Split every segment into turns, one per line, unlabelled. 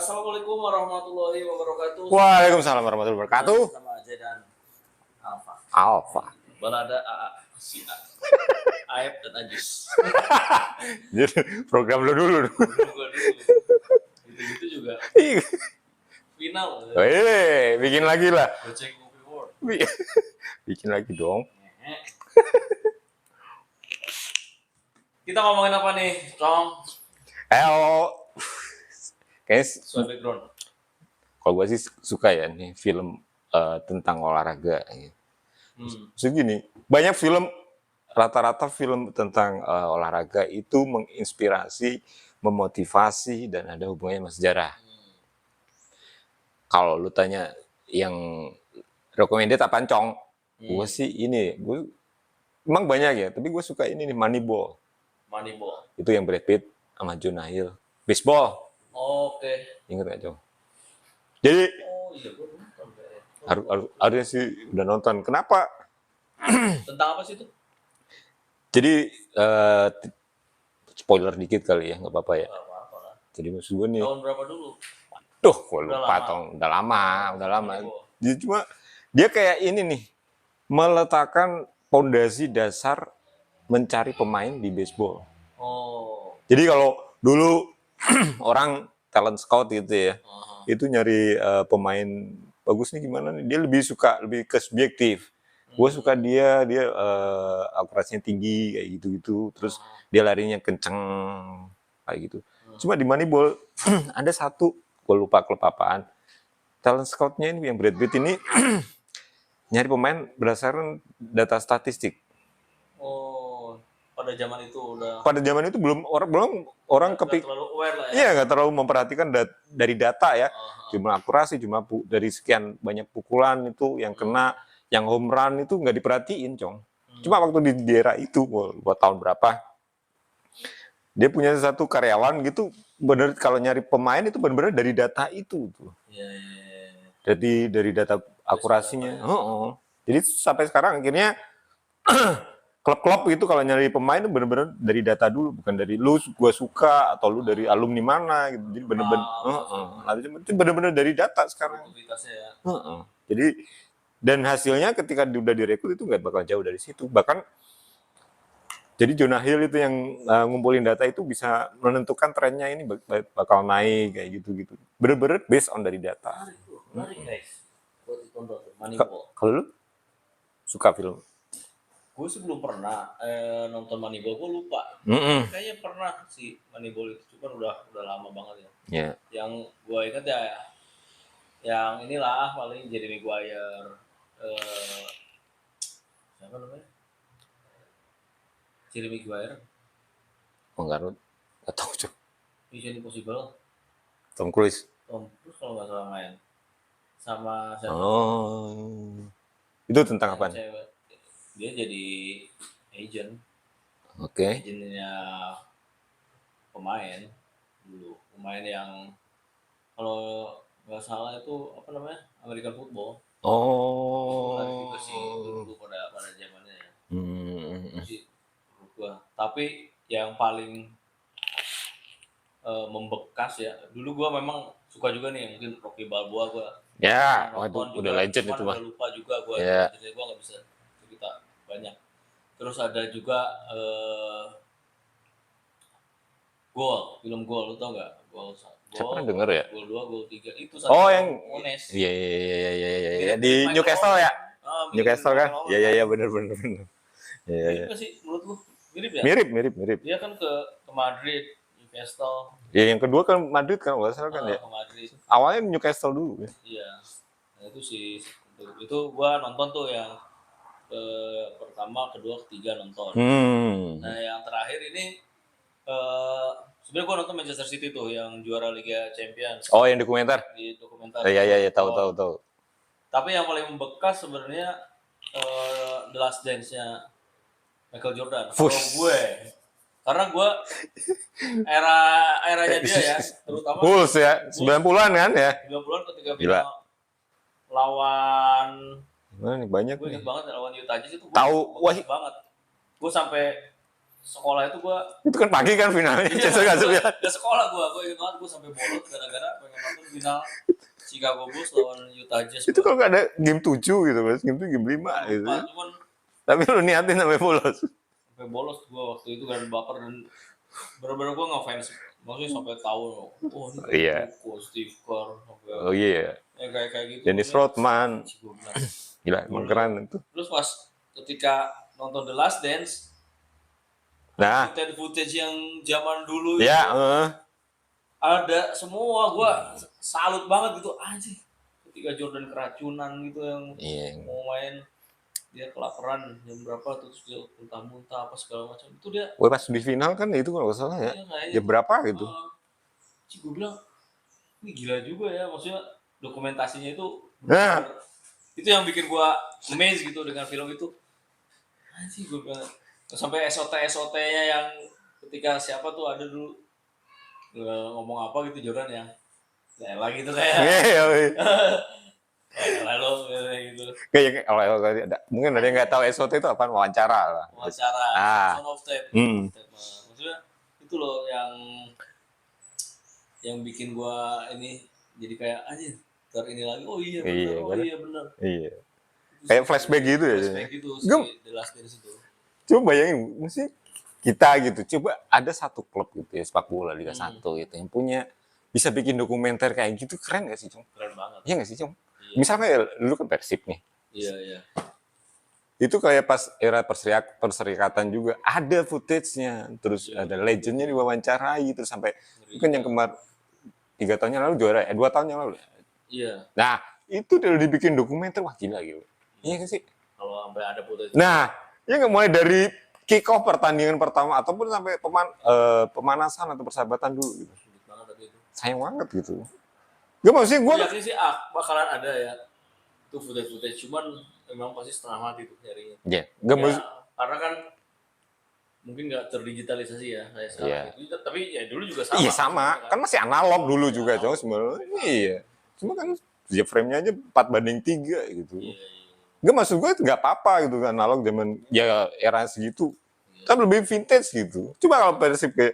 Assalamualaikum warahmatullahi wabarakatuh.
Waalaikumsalam warahmatullahi wabarakatuh.
Sama Aja dan Alfa.
Alfa.
Balada AA, si A. Aep dan Ajis.
Jadi program lu dulu.
Gua dulu. Gitu-gitu juga. Final.
Bikin lagi lah.
Goceng Movie World.
Bikin lagi dong.
Kita ngomongin apa nih, Cong?
Kayaknya
Soal background.
kalau gue sih suka ya nih film tentang olahraga. Segini, banyak film, rata-rata film tentang olahraga itu menginspirasi, memotivasi, dan ada hubungannya sama sejarah. Kalau lu tanya yang recommended apaan, Cong? Gue sih ini, gue emang banyak ya, tapi gue suka ini nih, Moneyball.
Moneyball.
Itu yang Brad Pitt sama Jonah Hill. Baseball.
Oke.
Ingat gak, Cong? Jadi
Iya, gue nonton kayaknya.
harusnya sih udah nonton. Kenapa?
Tentang apa sih itu?
Jadi spoiler dikit kali ya, nggak apa-apa ya.
Gak apa-apa lah.
Jadi maksud gue nih,
Tahun berapa dulu?
gue lupa,
lama.
Tong. Udah lama.
Moneyball.
Jadi cuma dia kayak ini nih, meletakkan pondasi dasar mencari pemain di baseball.
Oh.
Jadi kalau dulu orang talent scout gitu ya, itu nyari pemain bagus nih gimana nih, dia lebih ke subjektif. Gue suka dia akurasinya tinggi kayak gitu, terus dia larinya kenceng kayak gitu. Cuma di Moneyball ada satu, gue lupa klub apaan, talent scoutnya ini yang Brad Pitt ini nyari pemain berdasarkan data statistik.
Oh, pada zaman itu udah.
Pada zaman itu belum orang
Nggak terlalu aware lah ya.
Iya, nggak terlalu memperhatikan dari data ya, jumlah akurasi, dari sekian banyak pukulan itu yang kena, yang home run itu nggak diperhatiin, Cong. Cuma waktu di era itu, buat tahun berapa, dia punya satu karyawan gitu, bener kalau nyari pemain itu bener-bener dari data itu tuh.
Iya.
Jadi dari data akurasinya. Jadi sampai sekarang akhirnya klub-klub itu kalau nyari pemain itu bener-bener dari data dulu, bukan dari lu gua suka atau lu dari alumni mana gitu. Jadi bener-bener dari data sekarang.
Aktivitasnya ya.
Jadi dan hasilnya ketika udah direkrut itu nggak bakal jauh dari situ. Bahkan jadi Jonah Hill itu yang ngumpulin data itu bisa menentukan trennya ini bakal naik kayak gitu-gitu. Bener-bener based on dari data.
Menarik guys. Buat ditonton Moneyball.
Kalau lu suka film?
Gue sih belum pernah nonton Moneyball, gue lupa. Kayaknya pernah sih Moneyball itu, cuma udah lama banget ya.
Yeah.
Yang gue ingat ya, yang inilah paling Jerry Maguire, siapa namanya? Jerry Maguire.
Enggak tahu, Cok.
Mission Impossible.
Tom Cruise.
Tom Cruise kalau nggak salah main. Sama siapa?
Itu tentang apa?
Dia jadi agent.
Oke.
Agentnya pemain dulu. Pemain yang kalau nggak salah itu apa namanya? American football. Menarik juga sih dulu pada zamannya ya. Sih menurut gua. Tapi yang paling membekas ya. Dulu gua memang suka juga nih mungkin Rocky Balboa gua.
Ya, itu udah legend itu mah.
Udah lupa juga gua.
Yeah.
Jadi gua nggak bisa cerita banyak. Terus ada juga Gol, film Gol, lu tau nggak? Gol.
Siapa yang denger ya?
Gol 2, Gol 3 itu satu.
Yang
Ones.
Iya. Di Newcastle ya? Newcastle kan? Iya, bener.
Iya. Mirip sih menurut lu? Mirip ya?
Mirip.
Dia kan ke Madrid, Newcastle.
Ya, yang kedua kan Madrid kan, nggak salah kan ya?
Ke Madrid.
Awalnya Newcastle dulu ya?
Iya. Nah itu sih, itu gua nonton tuh yang pertama, kedua, ketiga nonton. Nah yang terakhir ini sebenarnya gue nonton Manchester City tuh yang juara Liga Champions.
Oh, yang dokumenter?
Di dokumenter.
Iya, tahu.
Tapi yang paling membekas sebenarnya The Last Dance-nya Michael Jordan. Kalau gue, karena gue eranya dia ya, terutama
Bulls ya, 90-an kan ya?
90-an ketika final lawan
Mana nih banyak
gue inget banget lawan Utah Jazz itu.
Tahu,
wah banget. Gue sampai sekolah itu
kan pagi kan finalnya.
Iya, gak sekolah gue inget banget gue sampai bolos gara-gara pengen nonton final Chicago Bulls lawan Utah Jazz.
Itu kalau nggak ada game 7 gitu, Mas. Game 7, game 5 gitu.
Cuman,
tapi lu niatin sampai bolos.
Sampai bolos gua waktu itu kan baper dan bener-bener gua ngefans. Maksudnya sampai tahu, ini Steve Kerr.
Oh iya.
Kayak gitu.
Dennis Rodman. Gila, emang keren itu.
Terus pas ketika nonton The Last Dance,
nah,
footage yang zaman dulu
ya,
itu ada semua, gua salut banget gitu, anjing. Ketika Jordan keracunan gitu yang mau main, dia kelaparan jam berapa terus dia muntah-muntah apa segala macam itu dia.
Pas di final kan itu kalau nggak salah ya, jam berapa gitu.
Gue bilang ini gila juga ya, maksudnya dokumentasinya itu. Itu yang bikin gua amazed gitu dengan film itu. Anjing, gue bilang sampai SOT-nya yang ketika siapa tuh ada dulu ngomong apa gitu Jordan yang lagi tuh kayak lalu gitu.
Kayak kalau ada mungkin ada yang nggak tahu SOT itu apa, wawancara lah.
Son of Tape. Maksudnya itu loh yang bikin gua ini jadi kayak anjir ini lagi. Oh iya benar.
Iya. Kayak flashback gitu ya.
Flashback gitu The Last Dance itu.
Coba bayangin, mesti kita gitu. Coba ada satu klub gitu ya, sepak bola Liga 1 gitu yang punya bisa bikin dokumenter kayak gitu, keren gak sih, Cung?
Keren banget.
Iya gak sih, Cung? Iya. Misalnya lu kan Persib nih.
Iya.
Itu kayak pas era perserikatan juga ada footage-nya, terus ada legendnya diwawancarai, terus sampai mungkin yang kemarin 3 tahun yang lalu juara, 2 tahun yang lalu.
Iya.
Nah, itu udah dibikin dokumenter, wah gila gitu. Iya gak sih?
Kalau sampai ada footage.
Nah, ya nggak mulai dari kick off pertandingan pertama ataupun sampai pemanasan atau persahabatan dulu gitu. Sayang banget gitu. Gak maksudnya gue
yakin sih bakalan ada ya itu footage, cuman memang pasti setengah mati tuh nyarinya.
Iya. Gak maksud.
Karena kan mungkin nggak terdigitalisasi ya kayak sekarang itu, tapi ya dulu juga sama.
Iya sama, kan masih analog dulu juga jauh sebenarnya. Iya. Cuma kan ya frame-nya aja 4:3 gitu. Iya. Gak maksud gue nggak apa-apa gitu kan, analog zaman ya era segitu. Kan lebih vintage gitu. Cuma kalau Persib kayak,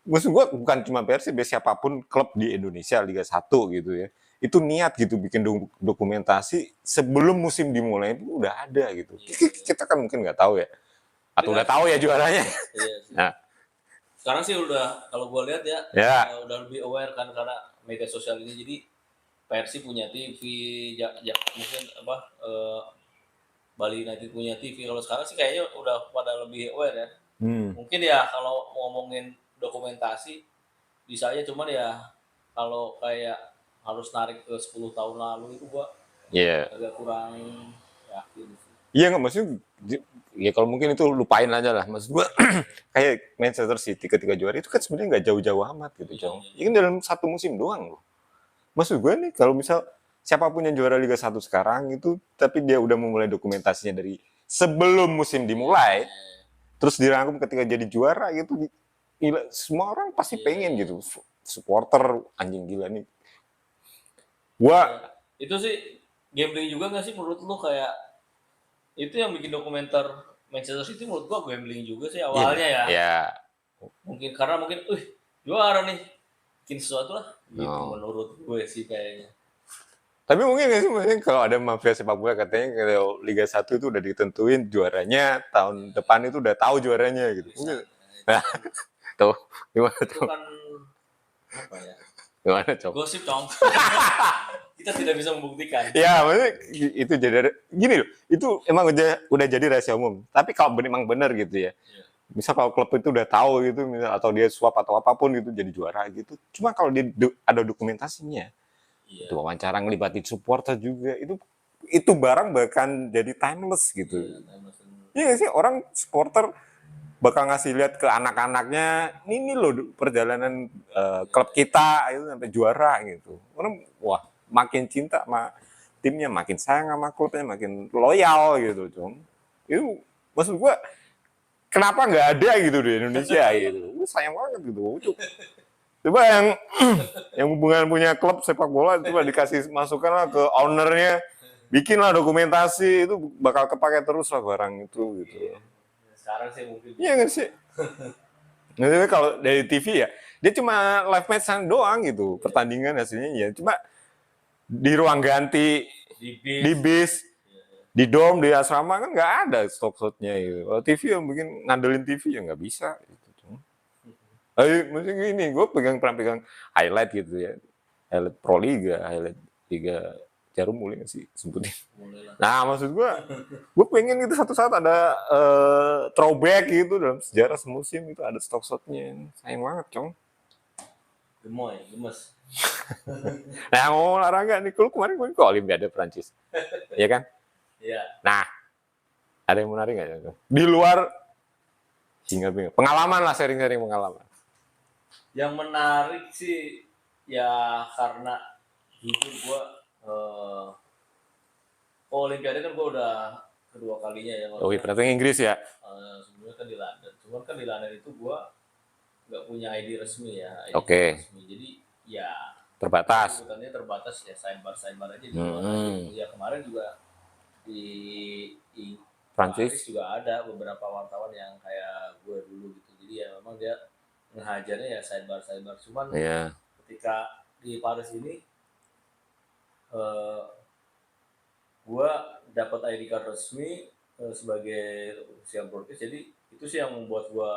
maksud gue bukan cuma Persib ya, siapapun klub di Indonesia Liga 1 gitu ya. Itu niat gitu bikin dokumentasi sebelum musim dimulai itu udah ada gitu. Kita kan mungkin nggak tahu ya. Atau udah tahu ya juaranya.
Iya. Nah. Sekarang sih udah, kalau gue lihat udah lebih aware kan karena media sosial ini. Jadi Persib punya TV, mungkin Bali United punya TV. Kalau sekarang sih kayaknya udah pada lebih aware ya. Mungkin ya kalau ngomongin dokumentasi bisa aja, cuman ya kalau kayak harus narik ke 10 tahun lalu itu gua agak kurang yakin.
Iya nggak, maksudnya ya kalau mungkin itu lupain aja lah. Maksud gua kayak Manchester City ketika juara itu kan sebenarnya nggak jauh-jauh amat gitu, Jong. Ini kan dalam satu musim doang loh. Maksud gue nih kalau misal siapapun yang juara Liga 1 sekarang itu, tapi dia udah memulai dokumentasinya dari sebelum musim dimulai, terus dirangkum ketika jadi juara gitu, gila, semua orang pasti pengen gitu, supporter anjing gila nih.
Itu sih gambling juga nggak sih menurut lu? Kayak itu yang bikin dokumenter Manchester City menurut gua gambling juga sih awalnya ya.
Iya.
Mungkin karena juara nih, bikin sesuatu lah. Gitu menurut gue sih kayaknya.
Tapi mungkin nggak sih, maksudnya kalau ada mafia sepak bola katanya kalau Liga 1 itu udah ditentuin juaranya tahun depan itu udah tahu juaranya gitu. Nah, tuh gimana tuh?
Itu kan apa ya?
Gimana coba?
Gosip dong. Kita tidak bisa membuktikan.
Ya, maksudnya itu jadi gini loh. Itu emang udah jadi rahasia umum. Tapi kalau memang benar gitu ya. Misal kalau klub itu udah tahu gitu, misal atau dia suap atau apapun gitu jadi juara gitu. Cuma kalau dia ada dokumentasinya, itu wawancara ngelibatin supporter juga, itu barang bahkan jadi timeless gitu. Iya sih, orang supporter bakal ngasih lihat ke anak-anaknya, ini loh perjalanan klub kita itu sampai juara gitu. Orang wah makin cinta sama timnya, makin sayang sama klubnya, makin loyal gitu, Cung. Itu maksud gua kenapa nggak ada gitu di Indonesia gitu? Sayang banget gitu. Coba yang hubungan punya klub sepak bola coba dikasih masukan lah ke ownernya, bikinlah dokumentasi, itu bakal kepake terus lah barang itu gitu.
Sekarang sih mungkin.
Iya nggak sih? Nah, kalau dari TV ya, Dia cuma live match doang gitu, pertandingan hasilnya ya. Cuma di ruang ganti, di bis, di dom, di asrama kan nggak ada stock shotnya gitu. Kalau TV yang bikin ngandelin TV ya nggak bisa. Gitu. Maksudnya gini, gue pernah pegang highlight gitu ya, highlight Pro Liga, highlight Liga Jarum boleh nggak sih sebutin? Nah maksud gue pengen itu satu saat ada throwback gitu dalam sejarah semusim itu ada stock shotnya. Sayang banget, Cong.
Gemes.
Nah ngomong olahraga nih, lu kemarin ke Olimpiade Prancis, ya kan?
Iya.
Nah, ada yang menarik nggak? Di luar Singapura, pengalaman lah, sharing-sharing pengalaman.
Yang menarik sih, ya karena jujur gue Olimpiade kan gue udah kedua kalinya ya.
Oh iya, berarti Inggris ya?
Sebelumnya kan di London. Cuman kan di London itu gue nggak punya ID resmi ya.
Oke.
Resmi. Jadi ya
terbatas.
Sebutannya terbatas ya, sidebar aja di Ya kemarin juga di Prancis juga ada beberapa wartawan yang kayak gue dulu gitu. Jadi ya memang dia ngehajarnya ya sidebar. Cuman ketika di Paris ini gue dapat ID card resmi sebagai official broadcast. Jadi itu sih yang membuat gue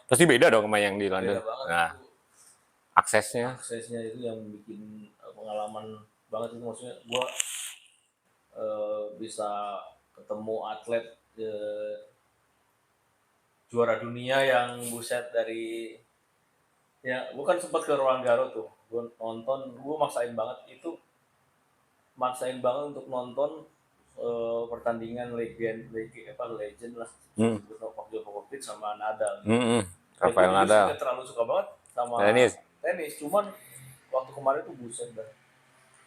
pasti beda dong sama yang di London.
Beda banget.
Nah, aksesnya
itu yang bikin pengalaman banget itu. Maksudnya gue bisa ketemu atlet juara dunia yang buset dari ya, gue kan sempat ke Roland Garros tuh, gue nonton, gue maksain banget untuk nonton pertandingan legend lah, Novak Djokovic sama Nadal.
Rafael Nadal.
Gue terlalu suka banget sama tenis, cuman waktu kemarin tuh buset dah.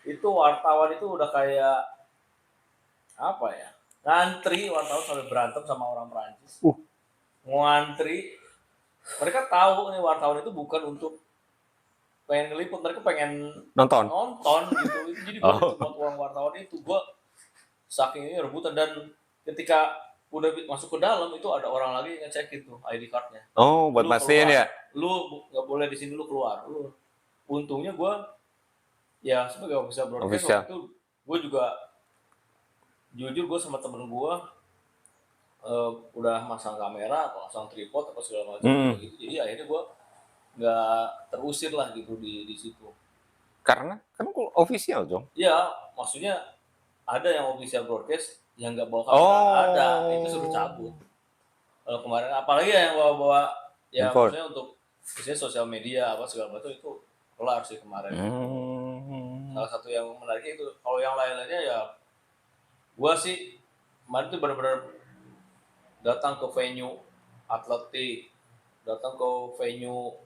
Itu wartawan itu udah kayak apa ya? Ngantri wartawan sampai berantem sama orang Prancis. Ngantri. Mereka tahu nih wartawan itu bukan untuk pengen ngeliput, mereka pengen nonton gitu. Jadi buat uang wartawan itu, gue saking ini rebutan. Dan ketika udah masuk ke dalam itu ada orang lagi ngecek itu ID card-nya.
Oh, buat pastiin ya?
Lu nggak boleh di sini, lu keluar. Untungnya gue ya sebagai official broadcast waktu itu gue juga jujur, gue sama temen gue udah masang kamera, pasang tripod apa segala macam gitu. Jadi akhirnya gue nggak terusir lah gitu di situ.
Karena kan official dong.
Iya, maksudnya ada yang official broadcast yang nggak bawa kamera, ada itu suruh cabut. Kalau kemarin apalagi yang bawa ya maksudnya untuk misalnya sosial media apa segala macam itu kelar sih kemarin. Salah satu yang menarik itu. Kalau yang lain-lainnya ya gue sih kemarin tuh benar-benar datang ke venue atletik, datang ke venue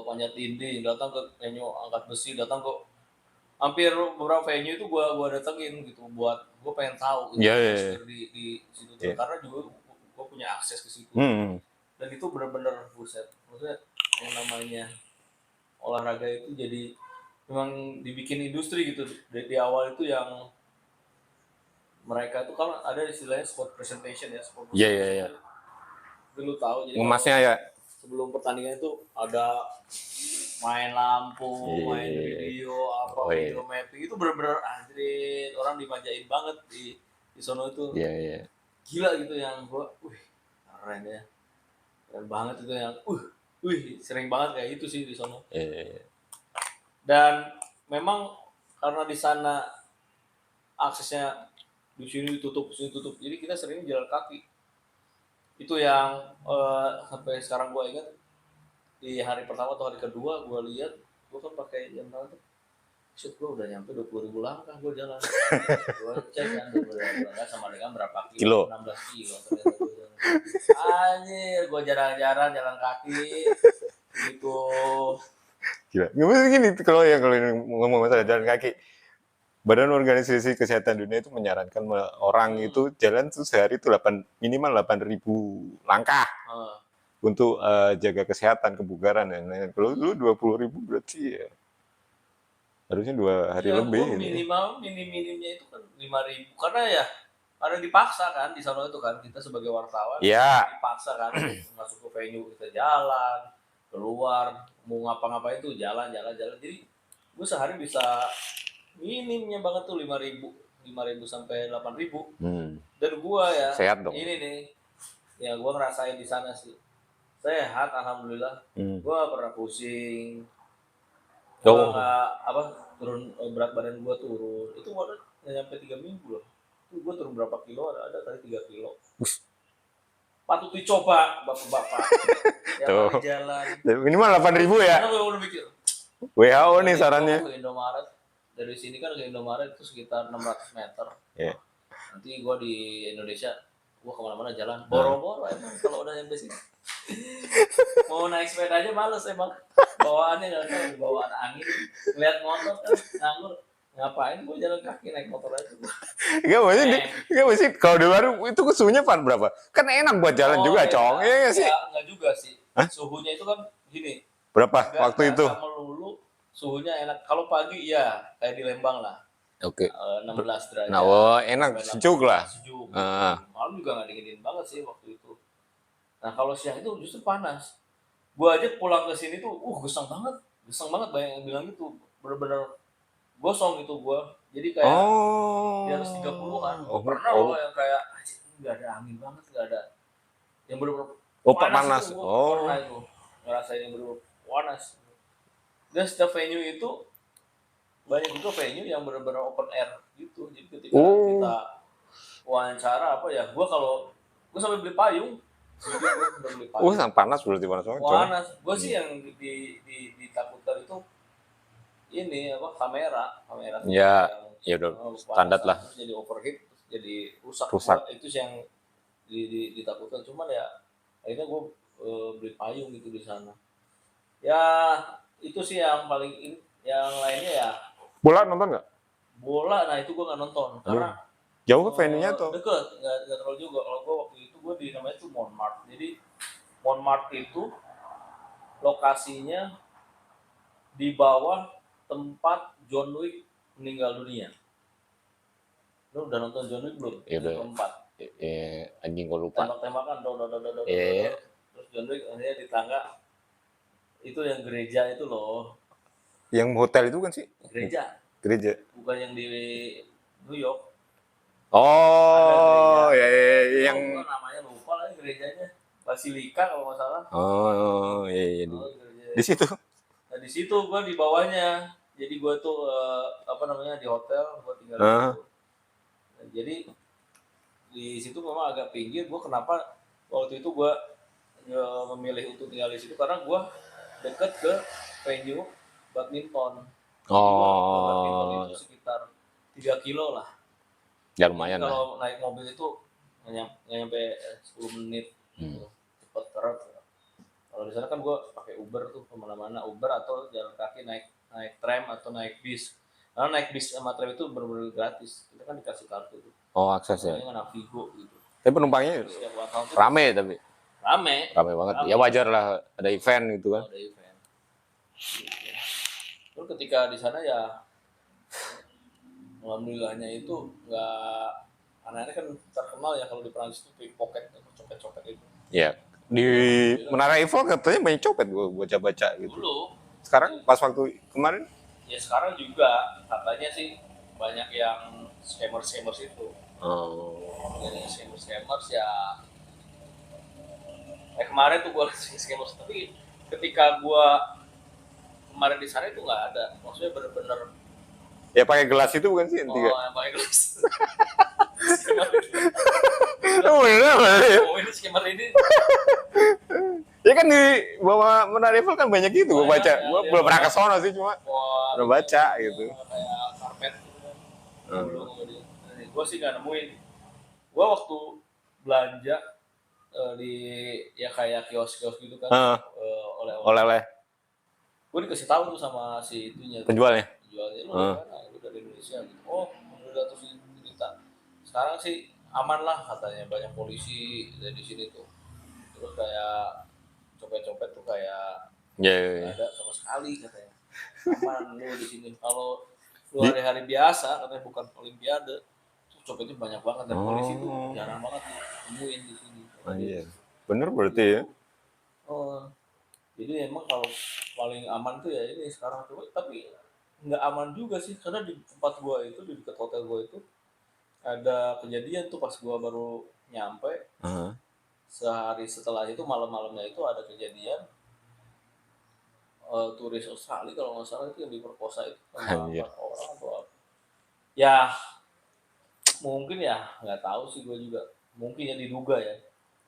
panjat dinding, datang ke venue angkat besi, datang ke hampir beberapa venue itu gue datengin gitu, buat gue pengen tahu gitu, di situ karena juga gue punya akses ke situ. Dan itu benar-benar buset, maksudnya yang namanya olahraga itu jadi memang dibikin industri gitu. Di awal itu yang mereka itu kan ada istilahnya sport presentation ya, Lu tahu jadi
ngemasnya ya.
Sebelum pertandingan itu ada main lampu, main video video mapping, itu benar-benar anjir, orang dimanjain banget di sono itu. Gila gitu yang gua, keren ya. Keren banget itu yang sering banget kayak itu sih di sono. Dan memang karena di sana aksesnya di sini ditutup, jadi kita sering jalan kaki. Itu yang sampai sekarang gue ingat, di hari pertama atau hari kedua gue lihat, gue kan pakai jam berapa tuh, gue udah nyampe 20.000 langkah gue jalan. Gue cek kan 20.000 langkah sama dengan berapa kilo? 16 kilo. Anjir, gue jarang-jarang jalan kaki gitu.
Gila. Gimana gini kalau ngomong masalah jalan kaki, Badan Organisasi Kesehatan Dunia itu menyarankan orang itu jalan tuh sehari itu minimal 8.000 langkah untuk jaga kesehatan, kebugaran dan lain-lain. Kalau lu 20.000 berarti ya harusnya 2 hari lebih.
Minimal minimnya itu kan 5.000, karena ya Ada dipaksa kan di sana itu kan, kita sebagai wartawan dipaksa kan masuk ke venue, kita jalan keluar mau ngapa-ngapain tuh jalan. Jadi gue sehari bisa minimnya banget tuh 5.000 sampai 8.000. Dan gue ya
sehat dong.
Ini nih ya gue ngerasain di sana sih sehat alhamdulillah. Gue pernah pusing, gue nggak turun, berat badan gue turun itu nggak nyampe 3 minggu loh. Itu gue turun berapa kilo, ada kali 3 kilo. Patut dicoba bapak-bapak yang lagi jalan
minimal 8.000 ya.
Karena gue udah mikir
WHO nih sarannya
ke Indomaret, dari sini kan ke Indomaret itu sekitar 600 meter. Nanti gue di Indonesia gue kemana-mana jalan boro-boro emang kalau udah nyampe sini. Mau naik sepeda aja males emang, bawaannya nggak tahu, bawaan angin, lihat motor kan nganggur, ngapain gue jalan kaki naik motor aja.
Enggak mesti kalau di luar itu suhunya berapa? Kan enak buat jalan juga, Cong. Iya nggak sih?
Enggak juga sih. Suhunya itu kan gini.
Berapa waktu itu?
Sama melulu suhunya enak. Kalau pagi ya kayak di Lembang lah.
Oke.
16 derajat.
Nah, enak sejuk lah.
Sejuk. Malam juga nggak dingin banget sih waktu itu. Nah kalau siang itu justru panas. Gua aja pulang ke sini tuh, gesang banget banyak yang bilang gitu, bener-bener gosong gitu gua. Jadi kayak di atas 30-an. Pernah loh yang kayak nggak ada angin banget, nggak ada. Yang bener-bener
panas.
Pernah itu ngerasain yang bener-bener panas. Dan setiap venue itu banyak juga venue yang bener-bener open air gitu. Jadi ketika kita wawancara gua sampai beli payung.
Panas berarti panas banget.
Panas. Gue sih yang ditakutkan itu ini kamera.
Ya udah standar lah.
Jadi overheat, jadi rusak. Itu sih yang ditakutkan. Cuman ya akhirnya gue beli payung gitu di sana. Ya itu sih yang paling yang lainnya ya.
Bola nonton nggak?
Bola, nah itu gue nggak nonton karena
jauh ke venue-nya tuh?
Deket, nggak terlalu juga. Kalau gue waktu itu gue di namanya tuh Montmartre. Jadi Montmartre itu lokasinya di bawah tempat John Wick meninggal dunia. Lu udah nonton John Wick belum?
Iya udah. Anjing gue lupa.
Tembak-tembakan, terus John Wick akhirnya di tangga. Itu yang gereja itu loh.
Yang hotel itu kan sih? Gereja.
Bukan yang di New York.
Oh, ya yang
namanya lupa lah gerejanya. Basilika kalau nggak salah.
Oh, iya. Di situ.
Nah, di situ gua di bawahnya. Jadi gua tuh di hotel, gua tinggal di situ. Nah, jadi di situ memang agak pinggir. Gua kenapa waktu itu gua memilih untuk tinggal di situ karena gua deket ke venue badminton. Badminton itu sekitar 3 kilo lah.
Ya lumayan lah.
Kalau naik mobil itu nggak nyampe 10 menit. Cepet terus. Kalau di sana kan gue pakai Uber tuh kemana-mana, Uber atau jalan kaki naik tram atau naik bis. Karena naik bis sama tram itu benar-benar gratis. Kita kan dikasih kartu tuh.
Akses ya.
Namanya Navigo gitu.
Tapi penumpangnya rame tapi. Rame banget. Ya wajar lah, ada event gitu kan.
Ada event. Terus ketika di sana ya alhamdulillahnya itu nggak, aneh-aneh kan terkenal ya kalau di Perancis itu pickpocket, copet-copet itu.
Iya. Di Menara Eiffel katanya banyak copet, gue baca gitu.
Dulu.
Sekarang pas waktu kemarin?
Ya sekarang juga katanya sih banyak yang scammers itu. Jadi scammers ya. Kemarin tuh gue scammers, tapi ketika gue kemarin di sana itu nggak ada, maksudnya bener-bener.
Ya pakai gelas itu bukan sih?
Yang pakai gelas. Ini skemar ini.
Ya kan di bawah Menara Eiffel kan banyak gitu, gue baca. Gue belum pernah ke sono sih, cuma udah baca gitu.
Kayak karpet gitu kan. Gue sih nggak nemuin. Gue waktu belanja di ya kayak kios-kios gitu kan,
oleh-oleh.
Gue dikasih tahu tuh sama si itunya.
Penjualnya.
Lu dari Indonesia gitu. Udah terus cerita. Sekarang sih aman lah katanya, banyak polisi dari sini tuh. Terus kayak copet-copet tuh kayak nggak ada sama sekali katanya. Aman lu di sini. Kalau lu hari-hari biasa katanya bukan olimpiade, copetnya banyak banget dan polisi tuh jarang banget ditemuin di sini.
Iya. Bener berarti ya.
Oh, jadi emang kalau paling aman tuh ya ini sekarang tuh, tapi nggak aman juga sih karena di tempat gua itu di dekat hotel gua itu ada kejadian tuh pas gua baru nyampe. Sehari setelah itu malam-malamnya itu ada kejadian turis Australia kalau nggak salah itu yang diperkosa itu sama 4 orang atau apa. Ya mungkin ya nggak tahu sih gue juga, mungkin ya diduga ya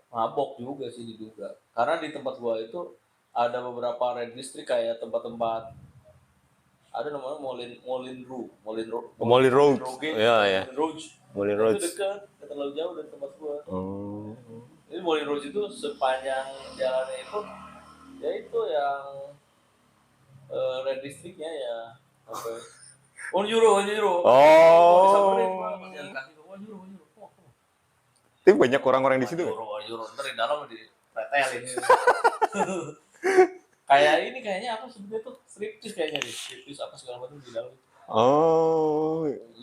mabok juga sih diduga karena di tempat gua itu ada beberapa red district kayak tempat-tempat ada namanya Moulin Rouge
ya. Moulin Rouge
itu dekat terlalu jauh dari tempat gua. Jadi Moulin Rouge itu sepanjang jalannya itu ya itu yang red districtnya ya apa One euro disamperin gua jalan kaki One euro
tapi banyak orang-orang di situ.
Euro ntar di dalam dipretelin. Kayak ini kayaknya apa sebetulnya tuh striptease kayaknya nih, striptease apa segala macam di dalam.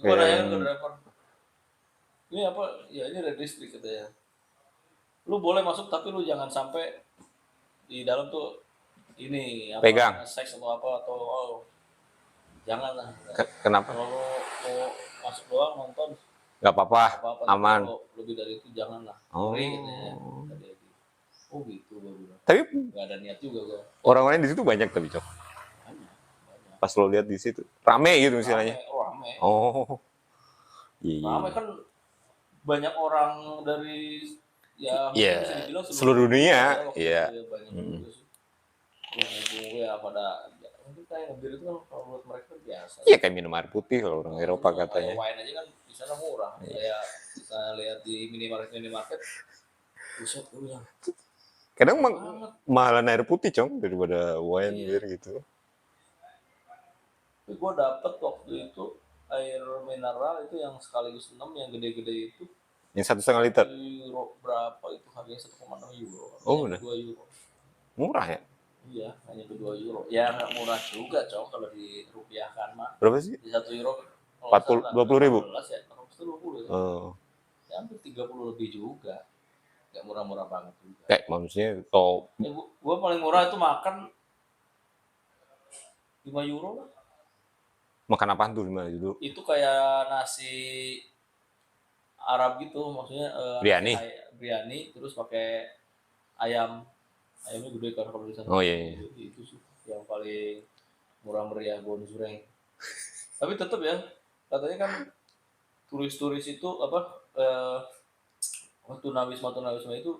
Gua nanya ke driver. Ini apa? Ya ini red district katanya. Lu boleh masuk tapi lu jangan sampai di dalam tuh ini apa
pegang
seks atau apa atau janganlah.
Kenapa?
Kalau mau masuk doang nonton
nggak apa-apa, aman.
Lebih dari itu janganlah. Katanya. Oh gitu gue bilang.
Tapi
nggak ada niat juga gue.
Orang-orang di situ banyak tapi Cok. Banyak. Pas lo lihat di situ, rame gitu misalnya.
Rame.
Iya.
Rame kan banyak orang dari ya bisa dibilang
seluruh dunia. Iya.
Banyak juga sih. Ya pada mungkin kayak ngebir itu kan kalau buat mereka biasa.
Iya kayak minum air putih kalau orang Eropa katanya.
Wine aja kan di sana murah. Kayak kita lihat di minimarket. Buset gue bilang.
Kadang mahalan air putih Cong daripada wine gitu.
Tapi gue dapet waktu itu air mineral itu yang sekaligus 6 yang gede-gede itu.
Yang 1,5 liter.
Euro berapa itu harganya 1,6 euro.
Udah.
2 euro.
Murah ya?
Iya, hanya 2 euro. Ya nggak murah juga Cong kalau dirupiahkan mah.
Berapa sih?
Di 1 euro
20 ribu.
15 ya, 20 ya. Ya hampir 30 lebih juga. Gak murah-murah banget juga.
Kayak maksudnya kalau
gue paling murah itu makan 5 euro lah.
Makan apaan tuh 5 euro?
Itu kayak nasi Arab gitu, maksudnya biryani terus pakai ayamnya gede kan kalau di sana.
Iya.
Itu sih yang paling murah meriah gonjreng. Tapi tetap ya, katanya kan turis-turis itu tunawisma itu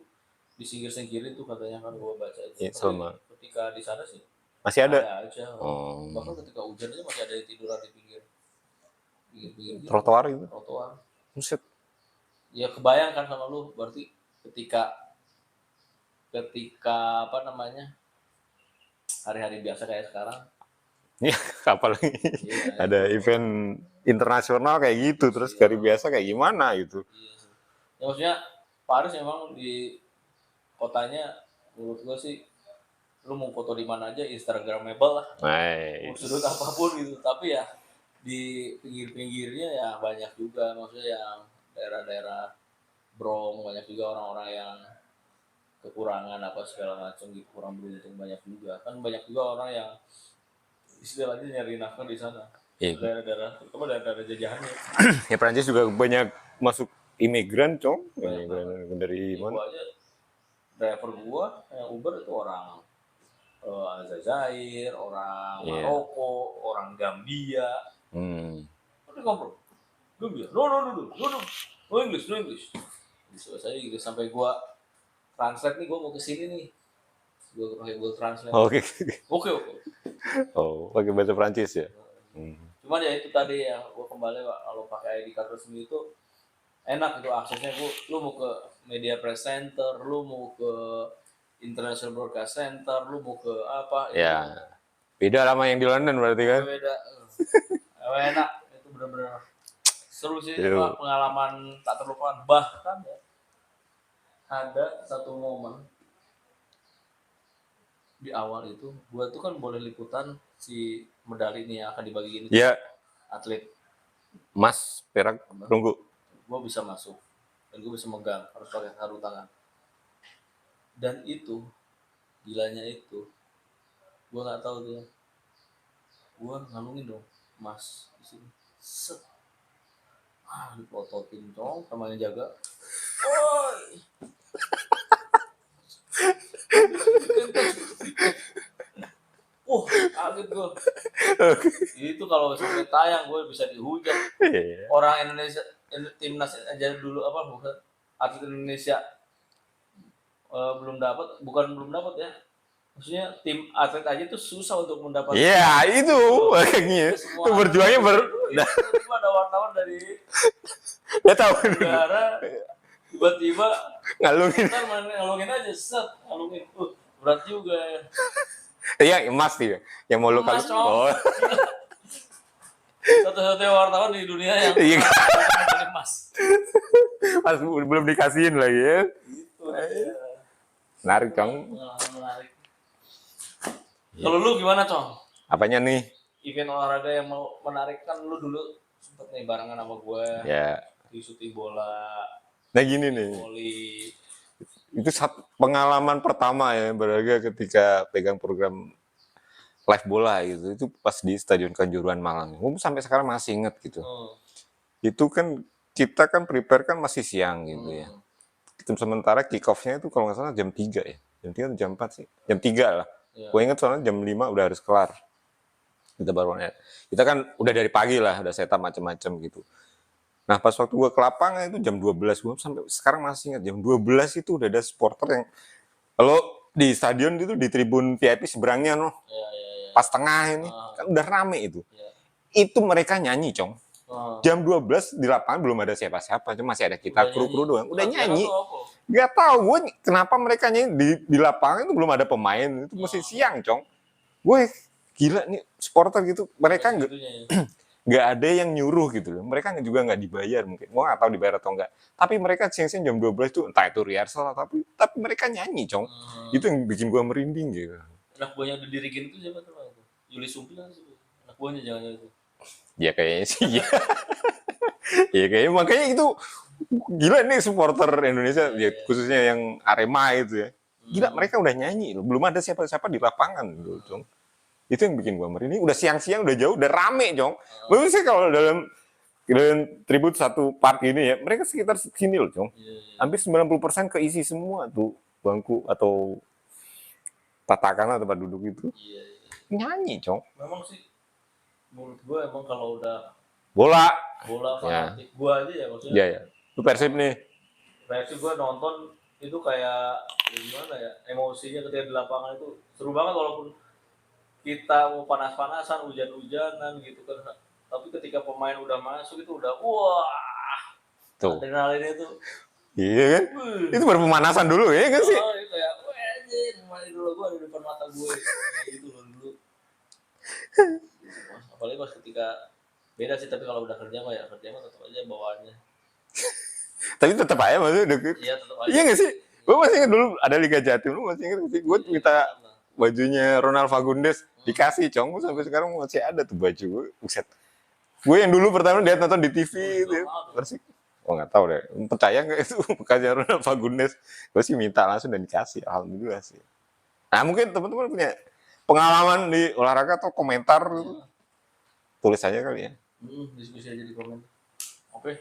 disingkir-singkirin tuh katanya kan gua baca itu.
Sama.
Ketika di sana sih
masih ada
aja. Bahkan ketika hujan aja masih ada yang tiduran di pinggir
trotoar gitu. Buset.
Ya kebayang kan sama lu berarti ketika apa namanya hari-hari biasa kayak sekarang.
Iya, apalagi ada event internasional kayak gitu, terus hari biasa kayak gimana gitu.
Iya. Ya maksudnya Paris memang di kotanya menurut gua sih lu mau foto di mana aja instagramable lah. Sudut apapun gitu, tapi ya di pinggir-pinggirnya ya banyak juga maksudnya yang daerah-daerah Bronx banyak juga orang-orang yang kekurangan apa segala macam gitu, kurang beruntung banyak juga kan, banyak juga orang yang istilahnya nyari nafkah di sana. Daerah-daerah terutama daerah-daerah jajahannya.
Ya Prancis juga banyak masuk imigran Cong, imigran dari mana?
Aja driver gua yang Uber itu orang Aljazair, orang Maroko, orang Gambia. Udah ngobrol. Gambia. No English. Bisa saya Inggris sampai gua translate nih, gua mau ke sini nih. Gua pakai Google Translate. Oke.
Oh, pakai bahasa Prancis ya.
Cuman ya itu tadi yang gua kembali kalau pakai ID card resmi itu enak itu aksesnya. Lu mau ke Media Press Center, lu mau ke International Broadcast Center, lu mau ke apa?
Ya, beda sama yang di London berarti kan?
Beda. Enak, itu benar-benar seru sih, pengalaman tak terlupakan. Bahkan ya, ada satu momen di awal itu, gua tuh kan boleh liputan si medali ini yang akan dibagi ini.
Iya.
Atlet.
Emas, perak, perunggu.
gue bisa masuk dan gue bisa megang, harus pakai sarung tangan. Dan itu gilanya itu, gue nggak tahu dia, gue ngalungin dong mas di sini, set, dipototin dong sama yang jaga, woi, kaget gue. Itu kalau sampai tayang gue bisa dihujat. Orang Indonesia, timnas aja dulu bukan atlet Indonesia belum dapat ya. Maksudnya tim atlet aja tuh susah untuk mendapatkan.
Iya, itu makanya. Itu berjuangnya
tiba-tiba ada wartawan dari negara tiba-tiba ngalungin aja, set, ngalungin. Berat juga ya.
Iya, emas dia. Yang mau lu kasih. Oh.
Satu-satunya wartawan di dunia yang emas.
Pas belum dikasihin lagi ya.
Gitu aja.
Menarik, Cong.
Menarik. Kalau lu gimana, Cong?
Apanya nih?
Event olahraga yang mau menarik, kan lu dulu sempet nih barengan sama gue.
Ya.
Di syuting bola.
Nah gini nih.
Voli.
Itu pengalaman pertama ya berharga ketika pegang program live bola gitu. Itu pas di Stadion Kanjuruhan Malang. Gue sampai sekarang masih inget gitu. Itu kan kita kan prepare kan masih siang gitu ya. Sementara kick off-nya itu kalau nggak salah jam 3 ya. Jam 3 atau jam 4 sih? Jam 3 lah. Ya. Gue inget soalnya jam 5 udah harus kelar. Kita kan udah dari pagi lah, udah setup macam-macam gitu. Nah pas waktu gue ke lapangan itu jam 12, gue sampai sekarang masih ingat jam 12 itu udah ada supporter yang kalau di stadion itu di tribun VIP seberangnya pas tengah ini kan udah rame itu. Itu mereka nyanyi, Cong. Jam 12 di lapangan belum ada siapa-siapa, cuma masih ada kita kru-kru doang. Udah nyanyi. Gak tahu gue kenapa mereka nyanyi di lapangan itu belum ada pemain, itu masih siang, Cong. Gue gila nih supporter gitu, mereka nggak ada yang nyuruh gitu loh. Mereka juga nggak dibayar mungkin. Gue nggak tahu dibayar atau enggak. Tapi mereka siang-siang jam 12 itu entah itu rehearsal tapi mereka nyanyi, Cong. Itu yang bikin gue merinding gitu.
Anak buahnya udah dirikin itu siapa tuh? Yuli Sumpil kan sih. Anak buahnya jangan itu.
Ya kayaknya sih ya. Ya kayaknya makanya itu gila nih supporter Indonesia ya, khususnya yang Arema itu ya. Gila mereka udah nyanyi loh. Belum ada siapa-siapa di lapangan gitu, Cong. Itu yang bikin gua merinding. Udah siang-siang udah jauh, udah rame, Cong. Menurut saya kalau dalam tribut satu part ini ya, mereka sekitar segini loh, Cong. Hampir 90% keisi semua tuh bangku atau tatakan tempat duduk itu. Nyanyi, Cong.
Memang sih menurut gue emang kalau udah
bola
fanatik gue aja ya maksudnya.
Iya. Lu Persib nih.
Persib gue nonton itu kayak gimana ya, emosinya ketika di lapangan itu seru banget walaupun kita mau panas-panasan, hujan-hujanan gitu kan. Tapi ketika pemain udah masuk itu udah wah. Tuh. Adrenalinnya itu.
Iya kan? Itu baru pemanasan dulu ya kan sih?
Oh, itu kayak anjir, pemain dulu gue ada di depan mata gue. Gitu loh dulu. Apalagi pas ketika beda sih, tapi kalau udah kerja mah tetap aja bawaannya.
Tapi tetap aja maksudnya deket.
Iya tetap aja.
Iya nggak sih? Gue masih ingat dulu ada Liga Jatim, lu masih ingat sih? Gue minta bajunya Ronald Fagundes dikasih, Cong. Sampai sekarang masih ada tuh baju gue. Buset. Gue yang dulu pertama lihat nonton di TV itu. Persik. Oh nggak tahu deh. Percaya nggak itu bekasnya Ronald Fagundes? Gue sih minta langsung dan dikasih. Alhamdulillah sih. Nah mungkin teman-teman punya pengalaman di olahraga atau komentar gitu. Tulis aja kali ya.
Diskusi aja di komen. Oke.